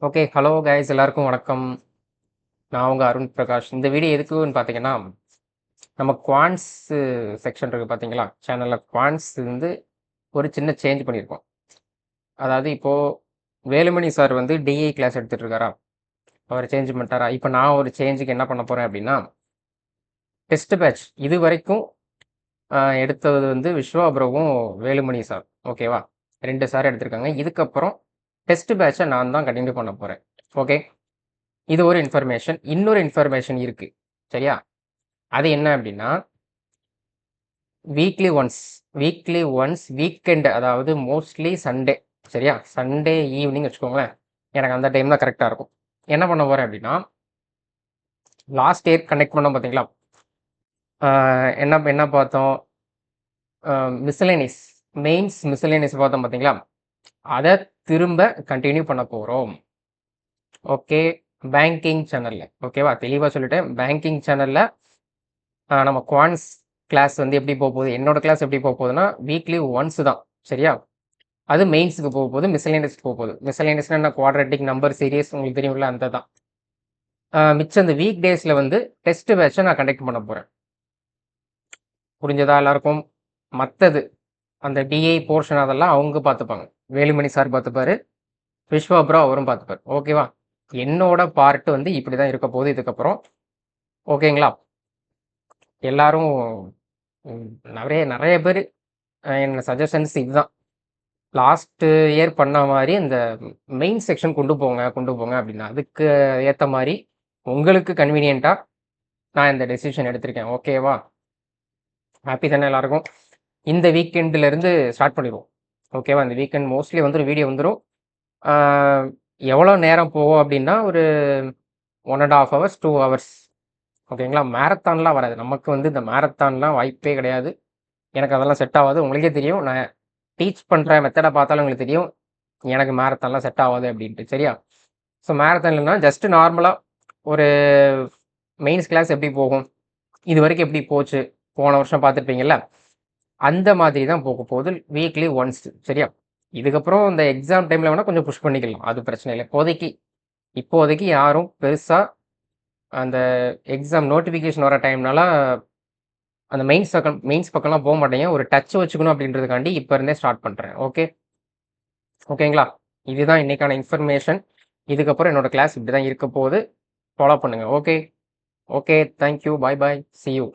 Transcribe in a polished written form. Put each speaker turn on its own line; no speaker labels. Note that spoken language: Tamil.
ஓகே. ஹலோ கைஸ் எல்லாருக்கும் வணக்கம். நான் உங்க அருண் பிரகாஷ். இந்த வீடியோ எதுக்குன்னு பார்த்தீங்கன்னா, நம்ம குவான்ட்ஸ் செக்ஷன் இருக்கு பார்த்தீங்களா? சேனல்ல குவான்ட்ஸ் வந்து ஒரு சின்ன சேஞ்ச் பண்ணியிருக்கோம். அதாவது இப்போ வேலுமணி சார் வந்து டிஇ கிளாஸ் எடுத்துட்டு இருக்காரா? அவர் சேஞ்ச் பண்ணிட்டாரா? இப்போ நான் ஒரு சேஞ்சுக்கு என்ன பண்ண போறேன் அப்படின்னா, டெஸ்ட் பேட்ச் இதுவரைக்கும் எடுத்தது வந்து விஸ்வா ப்ரோவும், வேலுமணி சார். ஓகேவா? 2 சார் எடுத்திருக்காங்க. இதுக்கப்புறம் டெஸ்ட் பேட்ச்ச நான் தான் கன்டின்யூ பண்ண போறேன். ஓகே. இது ஒரு இன்ஃபர்மேஷன். இன்னொரு இன்ஃபர்மேஷன் இருக்கு. சரியா? அது என்ன அப்படின்னா, வீக்லி ஒன்ஸ் வீக்கெண்ட் அதாவது மோஸ்ட்லி சண்டே. சரியா? சண்டே ஈவினிங் வச்சுக்கோங்களேன். எனக்கு அந்த டைம் தான் கரெக்ட்டா இருக்கும். என்ன பண்ண போறேன் அப்படின்னா, லாஸ்ட் இயர் கனெக்ட் பண்ணோம் பார்த்தீங்களா? ஆ என்ன என்ன பார்த்தோம்? மிஸ்செலேனியஸ் மிஸ்செலேனியஸ் பார்த்தோம் பார்த்தீங்களா? அத திரும்ப கன்டின்யூ பண்ண போறோம். ஓகே. பேங்கிங் சேனல்ல. ஓகேவா? தெளிவா சொல்லிட்டேன். பேங்கிங் சேனல்ல நம்ம குவான்ட்ஸ் கிளாஸ் வந்து எப்படி போப்போகுது? என்னோட கிளாஸ் எப்படி போப்போகுதுன்னா, வீக்லி ஒன்ஸ் தான். சரியா? அது மெயின்ஸுக்கு போப்போகுது. மிஸ்செலேனியஸ்க்கு போப்போகுது. மிஸ்செலேனியஸ்னா என்ன? குவாட்ராட்டிக் நம்பர் சீரிஸ் உங்களுக்கு தெரியும்ல, அந்த தான். மிச்சம் இந்த வீக் டேஸ்ல வந்து டெஸ்ட் பேட்ச்ச நான் கண்டக்ட் பண்ண போறேன். புரிஞ்சதா எல்லாருக்கும்? மத்தது அந்த டிஐ போர்ஷன் அதெல்லாம் அவங்க பார்த்துப்பாங்க. வேலுமணி சார் பார்த்துப்பாரு. விஸ்வா ப்ரோ அவரும் பார்த்துப்பாரு. ஓகேவா? என்னோட பார்ட் வந்து இப்படி தான் இருக்க போகுது இதுக்கப்புறம். ஓகேங்களா? எல்லாரும் நெறைய நெறைய பேரு என்ன சஜஷன்ஸ் இதுதான். லாஸ்ட் இயர் பண்ண மாரி அந்த மெயின் செக்ஷன் கொண்டு போங்க, கொண்டு போங்க அப்படின்னு. அதுக்கு ஏத்த மாரி உங்களுக்கு கன்வீனியன்ட்டா நான் இந்த டெசிஷன் எடுத்திருக்கேன். ஓகேவா? ஹாப்பி தானே எல்லாருக்கும்? இந்த வீக்கெண்ட்ல இருந்து ஸ்டார்ட் பண்ணிருவோம். ஓகேவா? இந்த வீக்கெண்ட் மோஸ்ட்லி வந்து ஒரு வீடியோ வந்துரும். ஆ எவ்வளோ நேரம் போகும் அப்படின்னா, ஒரு 1 1/2 ஹவர்ஸ், 2 ஹவர்ஸ். ஓகேங்களா? மாரத்தான்லாம் வராது. நமக்கு வந்து இந்த மாரத்தான்லாம் வாய்ப்பே கிடையாது. எனக்கு அதெல்லாம் செட் ஆவாது. உங்களுக்கே தெரியும். நான் டீச் பண்ற மெத்தட பார்த்தாலே உங்களுக்கு தெரியும். எனக்கு மாரத்தான்லாம் செட் ஆவாது அப்படின்ட்டு. சரியா? ஸோ மாரத்தான் இல்லன்னா, ஜஸ்ட் நார்மலா ஒரு மெயின்ஸ் கிளாஸ் எப்படி போகும்? இதுவரைக்கும் எப்படி போச்சு? போன வருஷம் பார்த்துருப்பீங்கல்ல? அந்த மாதிரி தான் போகப் போகுது. Weekly once. சரியா? இதுக்கப்புறம் இந்த எக்ஸாம் டைம்ல வேணா கொஞ்சம் புஷ் பண்ணிக்கலாம். அது பிரச்சனை இல்ல. இப்போதைக்கு யாரும் பெருசா அந்த எக்ஸாம் நோட்டிஃபிகேஷன் வர டைம்னால அந்த மெயின்ஸ் பக்கம்லாம் மாட்டேங்க. ஒரு டச் வச்சுக்கணும் அப்படின்றதுக்காண்டி இப்ப இருந்தே ஸ்டார்ட் பண்றேன். ஓகேங்களா? இதுதான் இன்னைக்கான இன்ஃபர்மேஷன். இதுக்கப்புறம் என்னோட கிளாஸ் இப்படிதான் இருக்க போகுது. ஃபாலோ பண்ணுங்க. Okay. Okay. Thank you. Bye bye. C you.